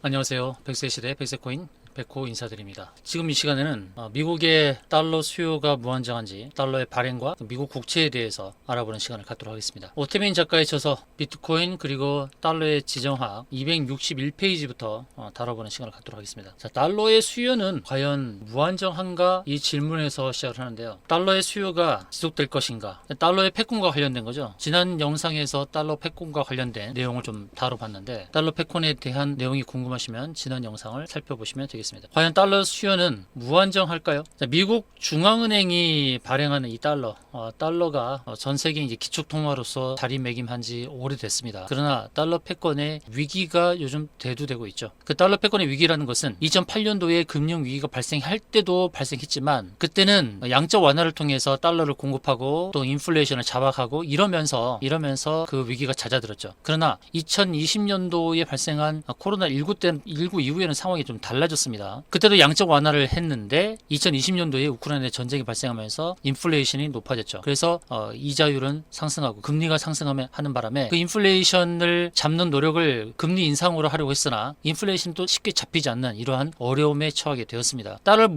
안녕하세요. 백세시대 백세코인 백호 인사드립니다. 지금 이 시간에는 미국의 달러 수요가 무한정한지 달러의 발행과 미국 국채에 대해서 알아보는 시간을 갖도록 하겠습니다. 오태민 작가의 저서 비트코인 그리고 달러의 지정학 261페이지부터 다뤄보는 시간을 갖도록 하겠습니다. 자, 달러의 수요는 과연 무한정한가? 이 질문에서 시작을 하는데요. 달러의 수요가 지속될 것인가? 달러의 패권과 관련된 거죠. 지난 영상에서 달러 패권과 관련된 내용을 좀 다뤄봤는데 달러 패권에 대한 내용이 궁금하시면 지난 영상을 살펴보시면 되겠습니다. 과연 달러 수요는 무한정할까요? 자, 미국 중앙은행이 발행하는 이 달러가 전 세계 이제 기축통화로서 자리매김한 지 오래됐습니다. 그러나 달러 패권의 위기가 요즘 대두되고 있죠. 그 달러 패권의 위기라는 것은 2008년도에 금융 위기가 발생할 때도 발생했지만 그때는 양적 완화를 통해서 달러를 공급하고 또 인플레이션을 잡아가고 이러면서 그 위기가 잦아들었죠. 그러나 2020년도에 발생한 코로나19 이후에는 상황이 좀 달라졌습니다. 그때도 양적 완화를 했는데 2020년도에 우크라이나 전쟁이 발생하면서 인플레이션이 높아졌죠. 그래서 이자율은 상승하고 금리가 상승하는 바람에 그 인플레이션을 잡는 노력을 금리 인상으로 하려고 했으나 인플레이션도 쉽게 잡히지 않는 이러한 어려움에 처하게 되었습니다. 달러를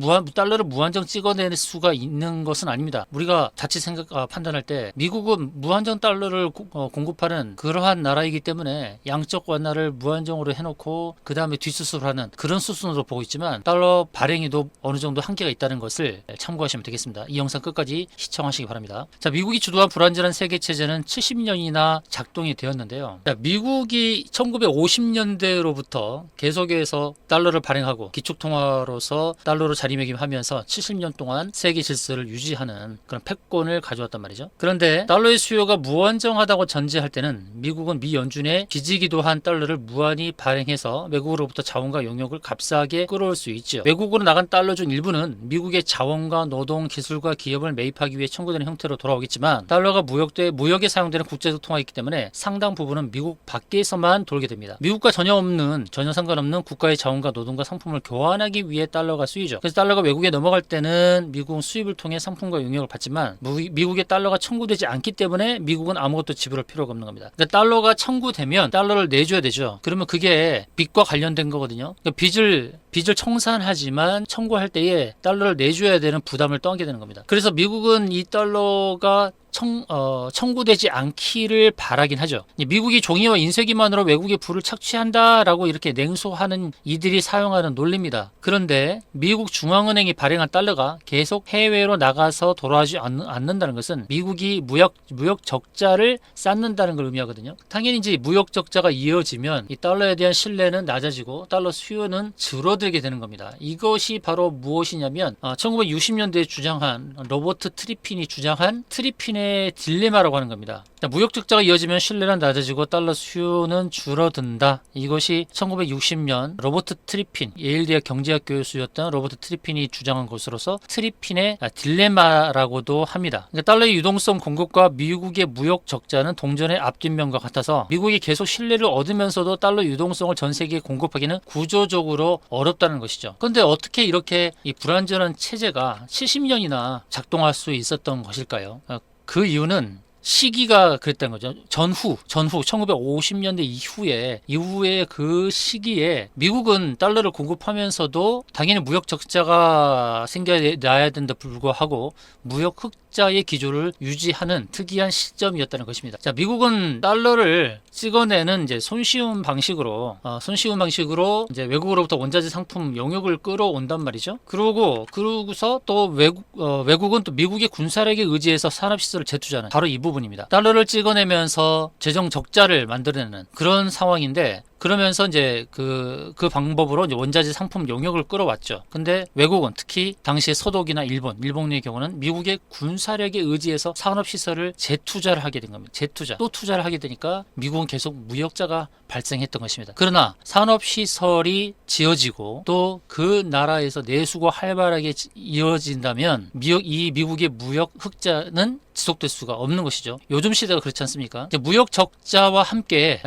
무한정 찍어낼 수가 있는 것은 아닙니다. 우리가 자칫 판단할 때 미국은 무한정 달러를 공급하는 그러한 나라이기 때문에 양적 완화를 무한정으로 해놓고 그 다음에 뒷수술을 하는 그런 수순으로 보고 있지만 달러 발행에도 어느 정도 한계가 있다는 것을 참고하시면 되겠습니다. 이 영상 끝까지 시청하시기 바랍니다. 자, 미국이 주도한 불안전한 세계체제는 70년이나 작동이 되었는데요. 자, 미국이 1950년대로부터 계속해서 달러를 발행하고 기축통화로서 달러로 자리매김하면서 70년 동안 세계 질서를 유지하는 그런 패권을 가져왔단 말이죠. 그런데 달러의 수요가 무한정하다고 전제할 때는 미국은 미 연준에 빚이기도 한 달러를 무한히 발행해서 외국으로부터 자원과 용역을 값싸게 끌어올 수 있죠. 외국으로 나간 달러 중 일부는 미국의 자원과 노동, 기술과 기업을 매입하기 위해 청구되는 형태로 돌아오겠지만 달러가 무역에 사용되는 국제적 통화이기 때문에 상당 부분은 미국 밖에서만 돌게 됩니다. 미국과 전혀 상관없는 국가의 자원과 노동과 상품을 교환하기 위해 달러가 쓰이죠. 그래서 달러가 외국에 넘어갈 때는 미국은 수입을 통해 상품과 용역을 받지만 미국의 달러가 청구되지 않기 때문에 미국은 아무것도 지불할 필요가 없는 겁니다. 그러니까 달러가 청구되면 달러를 내줘야 되죠. 그러면 그게 빚과 관련된 거거든요. 그러니까 빚을 청산하지만 청구할 때에 달러를 내줘야 되는 부담을 떠안게 되는 겁니다. 그래서 미국은 이 달러가 청구되지 않기를 바라긴 하죠. 미국이 종이와 인쇄기만으로 외국의 부를 착취한다라고 이렇게 냉소하는 이들이 사용하는 논리입니다. 그런데 미국 중앙은행이 발행한 달러가 계속 해외로 나가서 돌아오지 않는다는 것은 미국이 무역 적자를 쌓는다는 걸 의미하거든요. 당연히 이제 무역 적자가 이어지면 이 달러에 대한 신뢰는 낮아지고 달러 수요는 줄어들게 되는 겁니다. 이것이 바로 무엇이냐면 1960년대에 주장한 로버트 트리핀이 주장한 트리핀의 딜레마라고 하는 겁니다. 무역 적자가 이어지면 신뢰는 낮아지고 달러 수요는 줄어든다. 이것이 1960년 로버트 트리핀, 예일대학 경제학 교수였던 로버트 트리핀이 주장한 것으로서 트리핀의 딜레마라고도 합니다. 그러니까 달러의 유동성 공급과 미국의 무역 적자는 동전의 앞뒷면과 같아서 미국이 계속 신뢰를 얻으면서도 달러 유동성을 전 세계에 공급하기는 구조적으로 어렵다는 것이죠. 그런데 어떻게 이렇게 이 불안전한 체제가 70년이나 작동할 수 있었던 것일까요? 그 이유는 시기가 그랬다는 거죠. 전후 1950년대 이후에 그 시기에 미국은 달러를 공급하면서도 당연히 무역 적자가 생겨나야 된다 불구하고 무역 흑자의 기조를 유지하는 특이한 시점이었다는 것입니다. 자, 미국은 달러를 찍어내는 이제 손쉬운 방식으로 이제 외국으로부터 원자재 상품 용역을 끌어온단 말이죠. 그러고서 또 외국은 또 미국의 군사력에 의지해서 산업시설을 재투자하는 바로 이 부분입니다. 달러를 찍어내면서 재정 적자를 만들어내는 그런 상황인데 그러면서 이제 그 방법으로 이제 원자재 상품 용역을 끌어왔죠. 근데 외국은 특히 당시에 서독이나 일본의 경우는 미국의 군사력에 의지해서 산업시설을 재투자를 하게 된 겁니다. 또 투자를 하게 되니까 미국은 계속 무역자가 발생했던 것입니다. 그러나 산업시설이 지어지고 또 그 나라에서 내수가 활발하게 이어진다면 미국의 무역 흑자는 지속될 수가 없는 것이죠. 요즘 시대가 그렇지 않습니까? 무역 적자와 함께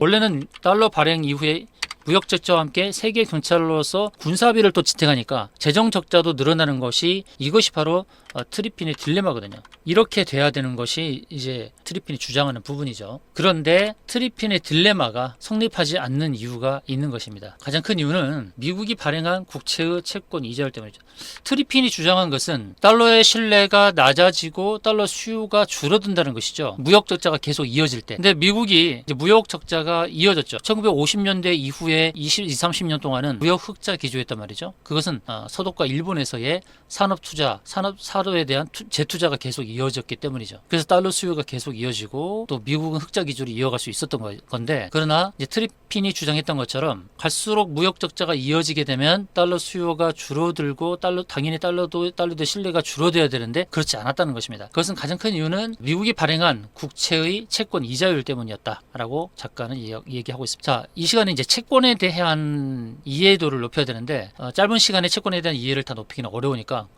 원래는 달러 발행 이후에 무역 적자와 함께 세계 경찰로서 군사비를 또 지탱하니까 재정 적자도 늘어나는 것이 이것이 바로 트리핀의 딜레마거든요. 이렇게 돼야 되는 것이 이제 트리핀이 주장하는 부분이죠. 그런데 트리핀의 딜레마가 성립하지 않는 이유가 있는 것입니다. 가장 큰 이유는 미국이 발행한 국채의 채권 이자율 때문이죠. 트리핀이 주장한 것은 달러의 신뢰가 낮아지고 달러 수요가 줄어든다는 것이죠. 무역 적자가 계속 이어질 때. 근데 미국이 이제 무역 적자가 이어졌죠. 1950년대 이후에 30년 동안은 무역 흑자 기조였단 말이죠. 그것은 서독과 일본에서의 산업 투자, 사료에 대한 재투자가 계속 이어졌기 때문이죠. 그래서 달러 수요가 계속 이어지고 또 미국은 흑자 기조를 이어갈 수 있었던 건데, 그러나 이제 트리핀이 주장했던 것처럼 갈수록 무역 적자가 이어지게 되면 달러 수요가 줄어들고 당연히 달러도 신뢰가 줄어들어야 되는데 그렇지 않았다는 것입니다. 그것은 가장 큰 이유는 미국이 발행한 국채의 채권 이자율 때문이었다라고 작가는 얘기하고 있습니다. 자, 이 시간에 이제 채권에 대한 이해도를 높여야 되는데 짧은 시간에 채권에 대한 이해를 다 높이기는 어려우니까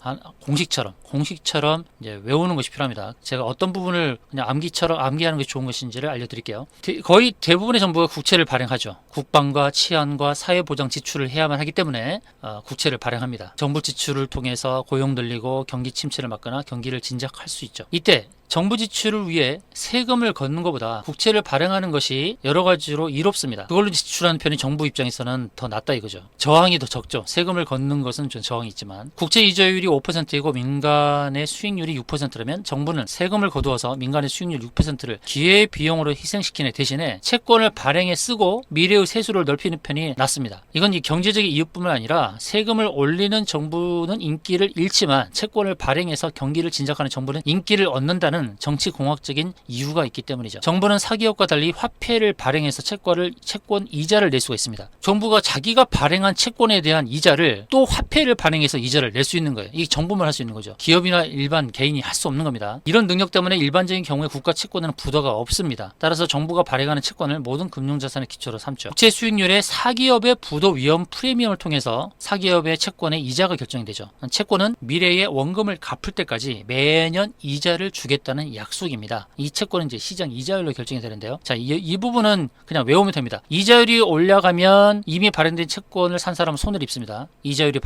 공식처럼 이제 외우는 것이 필요합니다. 제가 어떤 부분을 그냥 암기하는 것이 좋은 것인지를 알려드릴게요. 거의 대부분의 정부가 국채를 발행하죠. 국방과 치안과 사회보장 지출을 해야만 하기 때문에 국채를 발행합니다. 정부 지출을 통해서 고용 늘리고 경기 침체를 막거나 경기를 진작할 수 있죠. 이때 정부 지출을 위해 세금을 걷는 것보다 국채를 발행하는 것이 여러 가지로 이롭습니다. 그걸로 지출하는 편이 정부 입장에서는 더 낫다 이거죠. 저항이 더 적죠. 세금을 걷는 것은 좀 저항이 있지만 국채 이자율이 5%이고 민간의 수익률이 6%라면 정부는 세금을 거두어서 민간의 수익률 6%를 기회비용으로 희생시키는 대신에 채권을 발행해 쓰고 미래의 세수를 넓히는 편이 낫습니다. 이건 이 경제적인 이유뿐만 아니라 세금을 올리는 정부는 인기를 잃지만 채권을 발행해서 경기를 진작하는 정부는 인기를 얻는다는 정치공학적인 이유가 있기 때문이죠. 정부는 사기업과 달리 화폐를 발행해서 채권 이자를 낼 수가 있습니다. 정부가 자기가 발행한 채권에 대한 이자를 또 화폐를 발행해서 이자를 낼 수 있는 거예요. 이게 정부만 할 수 있는 거죠. 기업이나 일반 개인이 할 수 없는 겁니다. 이런 능력 때문에 일반적인 경우에 국가 채권에는 부도가 없습니다. 따라서 정부가 발행하는 채권을 모든 금융자산의 기초로 삼죠. 국채 수익률의 사기업의 부도 위험 프리미엄을 통해서 사기업의 채권의 이자가 결정이 되죠. 채권은 미래의 원금을 갚을 때까지 매년 이자를 주겠다는 약속입니다. 이 채권은 이제 시장 이자율로 결정이 되는데요. 자, 이 부분은 그냥 외우면 됩니다. 이자율이 올라가면 이미 발행된 채권을 산 사람은 손해를 입습니다. 이자율이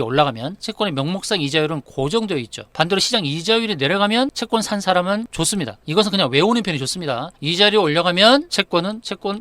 올라가면 채권의 명목상 이자율은 고정되어 있죠. 반대로 시장 이자율이 내려가면 채권 산 사람은 좋습니다. 이것은 그냥 외우는 편이 좋습니다. 이자율이 올라가면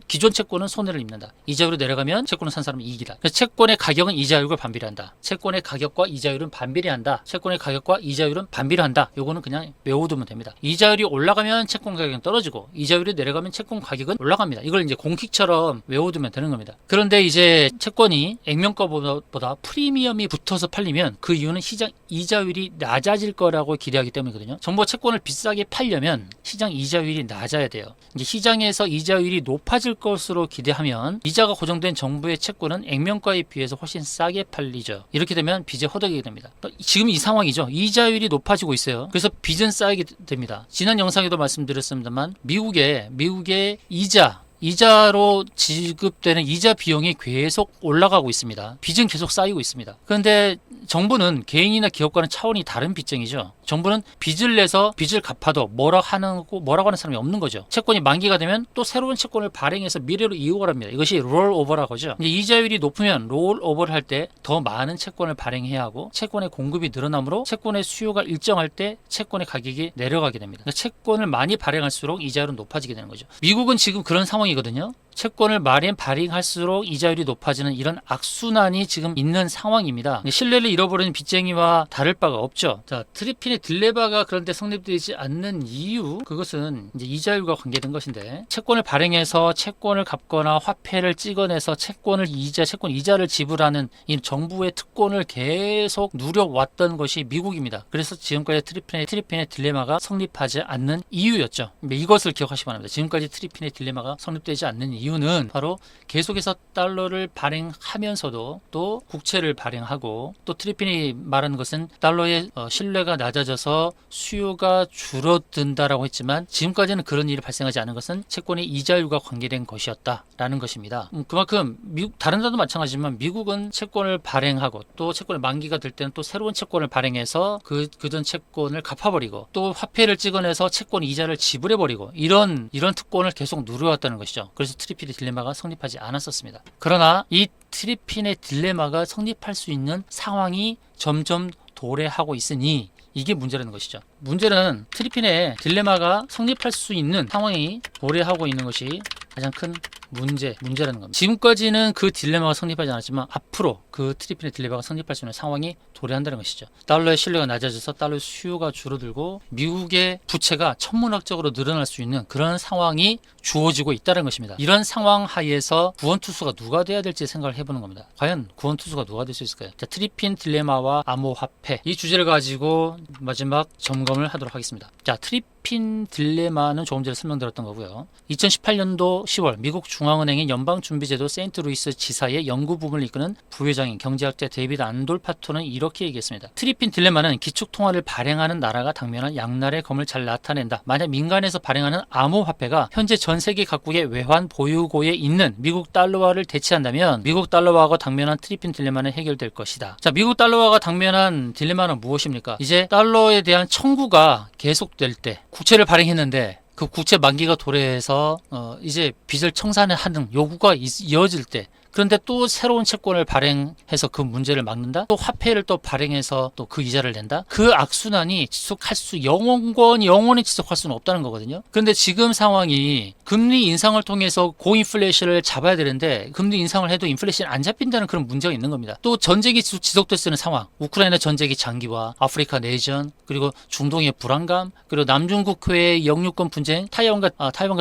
기존 채권은 손해를 입는다. 이자율이 내려가면 채권을 산 사람은 이익이다. 그래서 채권의 가격은 이자율과 반비례한다. 채권의 가격과 이자율은 반비례한다. 채권의 가격과 이자율은 반비례한다. 요거는 그냥 외워두면 됩니다. 이자율이 올라가면 채권 가격은 떨어지고 이자율이 내려가면 채권 가격은 올라갑니다. 이걸 이제 공식처럼 외워두면 되는 겁니다. 그런데 이제 채권이 액면가보다 프리미엄이 붙어서 팔리면 그 이유는 시장 이자율이 낮아질 거라고 기대하기 때문이거든요. 정부가 채권을 비싸게 팔려면 시장 이자율이 낮아야 돼요. 이제 시장에서 이자율이 높아질 것으로 기대하면 이자가 고정된 정부의 채권은 액면가에 비해서 훨씬 싸게 팔리죠. 이렇게 되면 빚에 허덕이게 됩니다. 지금 이 상황이죠. 이자율이 높아지고 있어요. 그래서 빚은 쌓이게 됩니다. 지난 영상에도 말씀드렸습니다만 미국의 이자로 지급되는 이자 비용이 계속 올라가고 있습니다. 빚은 계속 쌓이고 있습니다. 그런데 정부는 개인이나 기업과는 차원이 다른 빚쟁이죠. 정부는 빚을 내서 빚을 갚아도 뭐라고 하는 사람이 없는 거죠. 채권이 만기가 되면 또 새로운 채권을 발행해서 미래로 이용을 이것이 롤오버라고 하죠. 이자율이 높으면 롤오버를 할 때 더 많은 채권을 발행해야 하고 채권의 공급이 늘어나므로 채권의 수요가 일정할 때 채권의 가격이 내려가게 됩니다. 그러니까 채권을 많이 발행할수록 이자율은 높아지게 되는 거죠. 미국은 지금 그런 상황이거든요. 채권을 발행할수록 이자율이 높아지는 이런 악순환이 지금 있는 상황입니다. 신뢰를 잃어버리는 빚쟁이와 다를 바가 없죠. 자, 트리핀의 딜레마가 그런데 성립되지 않는 이유, 그것은 이제 이자율과 관계된 것인데, 채권을 발행해서 채권을 갚거나 화폐를 찍어내서 채권 이자를 지불하는 이 정부의 특권을 계속 누려왔던 것이 미국입니다. 그래서 지금까지 트리핀의 딜레마가 성립하지 않는 이유였죠. 이것을 기억하시기 바랍니다. 지금까지 트리핀의 딜레마가 성립되지 않는 이유는 바로 계속해서 달러를 발행하면서도 또 국채를 발행하고, 또 트리핀이 말하는 것은 달러의 신뢰가 낮아져서 수요가 줄어든다라고 했지만 지금까지는 그런 일이 발생하지 않은 것은 채권의 이자율과 관계된 것이었다라는 것입니다. 그만큼 다른 나라도 마찬가지지만 미국은 채권을 발행하고 또 채권의 만기가 될 때는 또 새로운 채권을 발행해서 그전 채권을 갚아버리고 또 화폐를 찍어내서 채권 이자를 지불해버리고 이런 특권을 계속 누려왔다는 것이죠. 그래서 트리핀의 딜레마가 성립하지 않았었습니다. 그러나 이 트리핀의 딜레마가 성립할 수 있는 상황이 점점 도래하고 있으니 이게 문제라는 것이죠. 문제는 트리핀의 딜레마가 성립할 수 있는 상황이 도래하고 있는 것이 가장 큰 문제라는 겁니다. 지금까지는 그 딜레마가 성립하지 않았지만 앞으로 그 트리핀의 딜레마가 성립할 수 있는 상황이 도래한다는 것이죠. 달러의 신뢰가 낮아져서 달러의 수요가 줄어들고 미국의 부채가 천문학적으로 늘어날 수 있는 그런 상황이 주어지고 있다는 것입니다. 이런 상황 하에서 구원투수가 누가 돼야 될지 생각을 해보는 겁니다. 과연 구원투수가 누가 될 수 있을까요? 자, 트리핀 딜레마와 암호화폐 이 주제를 가지고 마지막 점검을 하도록 하겠습니다. 자, 트리핀 딜레마는 조금 전에 설명드렸던 거고요. 2018년도 10월 미국 중앙은행의 연방준비제도 세인트루이스 지사의 연구 부문을 이끄는 부회장인 경제학자 데이비드 안돌파토는 이렇게 얘기했습니다. 트리핀 딜레마는 기축통화를 발행하는 나라가 당면한 양날의 검을 잘 나타낸다. 만약 민간에서 발행하는 암호화폐가 현재 전 세계 각국의 외환 보유고에 있는 미국 달러화를 대체한다면 미국 달러화가 당면한 트리핀 딜레마는 해결될 것이다. 자, 미국 달러화가 당면한 딜레마는 무엇입니까? 이제 달러에 대한 청구가 계속될 때 국채를 발행했는데 그 국채 만기가 도래해서 이제 빚을 청산하는 요구가 이어질 때 그런데 또 새로운 채권을 발행해서 그 문제를 막는다? 또 화폐를 또 발행해서 또 그 이자를 낸다? 그 악순환이 영원히 지속할 수는 없다는 거거든요. 그런데 지금 상황이 금리 인상을 통해서 고인플레이션을 잡아야 되는데 금리 인상을 해도 인플레이션이 안 잡힌다는 그런 문제가 있는 겁니다. 또 전쟁이 지속될 수 있는 상황, 우크라이나 전쟁이 장기화, 아프리카 내전, 그리고 중동의 불안감, 그리고 남중국해의 영유권 분쟁, 타이완과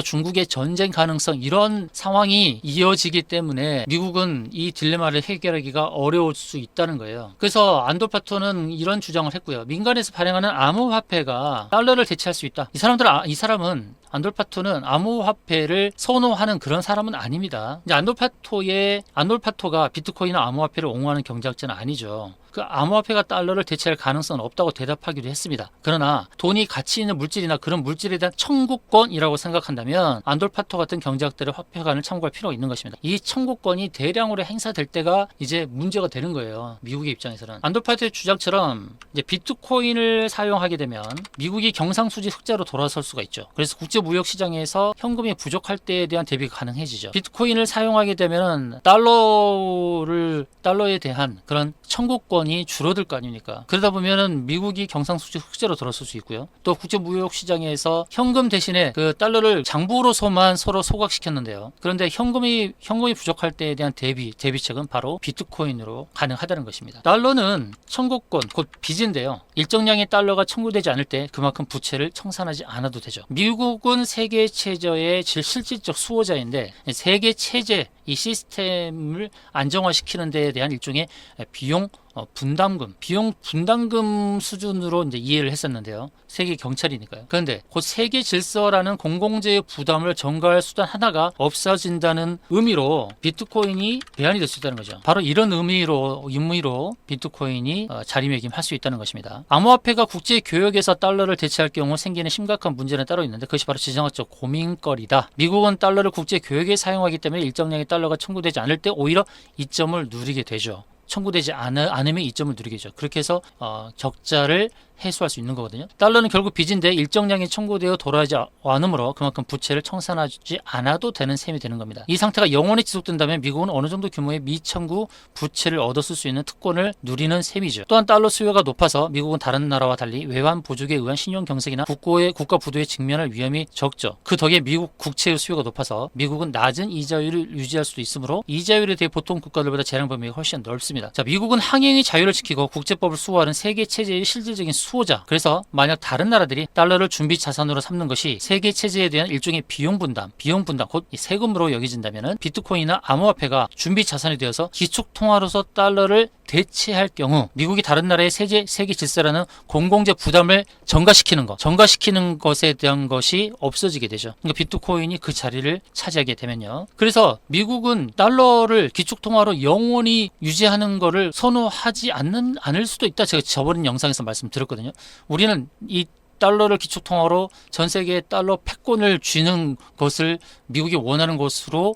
중국의 전쟁 가능성 이런 상황이 이어지기 때문에 미국은 이 딜레마를 해결하기가 어려울 수 있다는 거예요. 그래서 안돌파토는 이런 주장을 했고요. 민간에서 발행하는 암호화폐가 달러를 대체할 수 있다. 이 사람은 안돌파토는 암호화폐를 선호하는 그런 사람은 아닙니다. 이제 안돌파토가 비트코인이나 암호화폐를 옹호하는 경제학자는 아니죠. 그 암호화폐가 달러를 대체할 가능성은 없다고 대답하기도 했습니다. 그러나 돈이 가치 있는 물질이나 그런 물질에 대한 청구권이라고 생각한다면 안돌파토 같은 경제학들의 화폐관을 참고할 필요가 있는 것입니다. 이 청구권이 대량으로 행사될 때가 이제 문제가 되는 거예요. 미국의 입장에서는. 안돌파토의 주장처럼 이제 비트코인을 사용하게 되면 미국이 경상수지 흑자로 돌아설 수가 있죠. 그래서 국제무역시장에서 현금이 부족할 때에 대한 대비가 가능해지죠. 비트코인을 사용하게 되면 달러에 대한 그런 청구권이 줄어들 거 아닙니까? 그러다 보면은 미국이 경상수지 흑자로 돌아설 수 있고요. 또 국제무역시장에서 현금 대신에 그 달러를 장부로서만 서로 소각시켰는데요. 그런데 현금이 부족할 때에 대한 대비책은 바로 비트코인으로 가능하다는 것입니다. 달러는 청구권, 곧 빚인데요. 일정량의 달러가 청구되지 않을 때 그만큼 부채를 청산하지 않아도 되죠. 미국은 세계 체제의 실질적 수호자인데 세계 체제 이 시스템을 안정화시키는 데에 대한 일종의 비용 분담금 수준으로 이제 이해를 했었는데요. 세계 경찰이니까요. 그런데 곧 세계 질서라는 공공재의 부담을 전가할 수단 하나가 없어진다는 의미로 비트코인이 대안이 될 수 있다는 거죠. 바로 이런 의미로 비트코인이 자리매김할 수 있다는 것입니다. 암호화폐가 국제 교역에서 달러를 대체할 경우 생기는 심각한 문제는 따로 있는데 그것이 바로 지정학적 고민거리다. 미국은 달러를 국제 교역에 사용하기 때문에 일정량의 달러가 청구되지 않을 때 오히려 이점을 누리게 되죠. 청구되지 않으면 이점을 누리게 되죠. 그렇게 해서 적자를 해소할 수 있는 거거든요. 달러는 결국 빚인데 일정량이 청구되어 돌아오지 않으므로 그만큼 부채를 청산하지 않아도 되는 셈이 되는 겁니다. 이 상태가 영원히 지속된다면 미국은 어느 정도 규모의 미청구 부채를 얻었을 수 있는 특권을 누리는 셈이죠. 또한 달러 수요가 높아서 미국은 다른 나라와 달리 외환 부족에 의한 신용 경색이나 국가 부도에 직면할 위험이 적죠. 그 덕에 미국 국채의 수요가 높아서 미국은 낮은 이자율을 유지할 수도 있으므로 이자율에 대해 보통 국가들보다 재량 범위가 훨씬 넓습니다. 자, 미국은 항행의 자유를 지키고 국제법을 수호하는 세계 체제의 실질적인 수호자. 그래서 만약 다른 나라들이 달러를 준비 자산으로 삼는 것이 세계 체제에 대한 일종의 비용 분담, 곧 세금으로 여겨진다면 비트코인이나 암호화폐가 준비 자산이 되어서 기축 통화로서 달러를 대체할 경우 미국이 다른 나라의 세계 질서라는 공공재 부담을 전가시키는 것에 대한 것이 없어지게 되죠. 그러니까 비트코인이 그 자리를 차지하게 되면요. 그래서 미국은 달러를 기축 통화로 영원히 유지하는 것을 선호하지 않을 수도 있다. 제가 저번 영상에서 말씀드렸거든요. 우리는 이 달러를 기축통화로 전 세계에 달러 패권을 쥐는 것을 미국이 원하는 것으로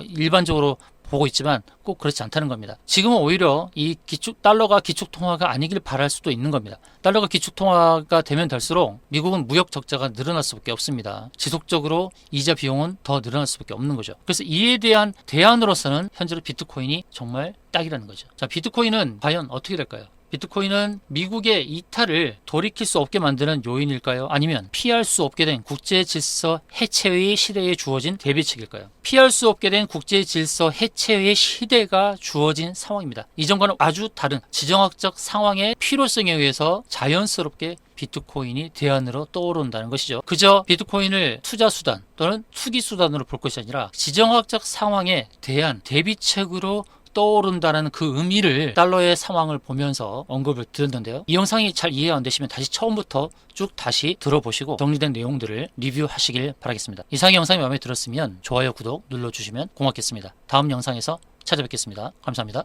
일반적으로 보고 있지만 꼭 그렇지 않다는 겁니다. 지금은 오히려 이 달러가 기축통화가 아니길 바랄 수도 있는 겁니다. 달러가 기축통화가 되면 될수록 미국은 무역 적자가 늘어날 수밖에 없습니다. 지속적으로 이자 비용은 더 늘어날 수밖에 없는 거죠. 그래서 이에 대한 대안으로서는 현재로 비트코인이 정말 딱이라는 거죠. 자, 비트코인은 과연 어떻게 될까요? 비트코인은 미국의 이탈을 돌이킬 수 없게 만드는 요인일까요? 아니면 피할 수 없게 된 국제 질서 해체의 시대에 주어진 대비책일까요? 피할 수 없게 된 국제 질서 해체의 시대가 주어진 상황입니다. 이전과는 아주 다른 지정학적 상황의 필요성에 의해서 자연스럽게 비트코인이 대안으로 떠오른다는 것이죠. 그저 비트코인을 투자 수단 또는 투기 수단으로 볼 것이 아니라 지정학적 상황의 대안, 대비책으로 떠오른다는 그 의미를 달러의 상황을 보면서 언급을 드렸는데요. 이 영상이 잘 이해가 안 되시면 다시 처음부터 쭉 다시 들어보시고 정리된 내용들을 리뷰하시길 바라겠습니다. 이상의 영상이 마음에 들었으면 좋아요, 구독 눌러주시면 고맙겠습니다. 다음 영상에서 찾아뵙겠습니다. 감사합니다.